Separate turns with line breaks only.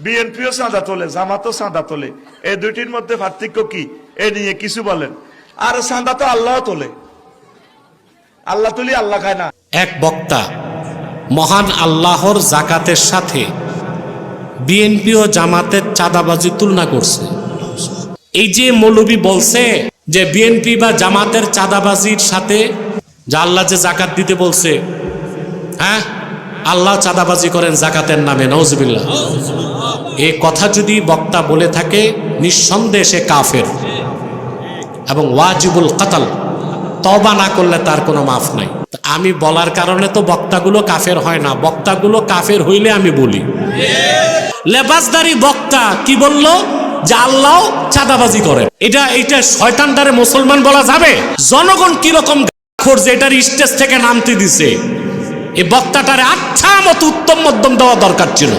বিএনপিও চাঁদা তোলে, জামাতও চাঁদা তোলে, এই দুইটির মধ্যে পার্থক্য কি? এ নিয়ে কিছু বলেন। আর চাঁদা তো আল্লাহ তোলে, আল্লাহ তুলি, আল্লাহ খায় না।
এক বক্তা মহান আল্লাহর জাকাতের সাথে বিএনপি ও জামাতের চাঁদাবাজি তুলনা করছে। এই যে মৌলবী বলছে যে বিএনপি বা জামাতের চাঁদাবাজির সাথে যে আল্লাহ যে জাকাত দিতে বলছে, হ্যাঁ আল্লাহ চাঁদাবাজি করেন জাকাতের নামে, নাউজুবিল্লাহ। এই কথা যদি বক্তা বলে থাকে নিঃসন্দেহে সে কাফের এবং ওয়াজিবুল কতল, তওবা না করলে তার কোনো মাফ নাই। আমি বলার কারণে তো বক্তাগুলো কাফের হয় না, বক্তাগুলো কাফের হইলে আমি বলি। লেবাসদারি বক্তা কি বলল? যে আল্লাহ চাঁদাবাজি করে। এটা শয়তানটারে মুসলমান বলা যাবে? জনগণ কিরকম করছে এটার স্টেজ থেকে নামতে দিছে। এই বক্তাটারে আচ্ছা মতো উত্তম মধ্যম দেওয়া দরকার ছিল।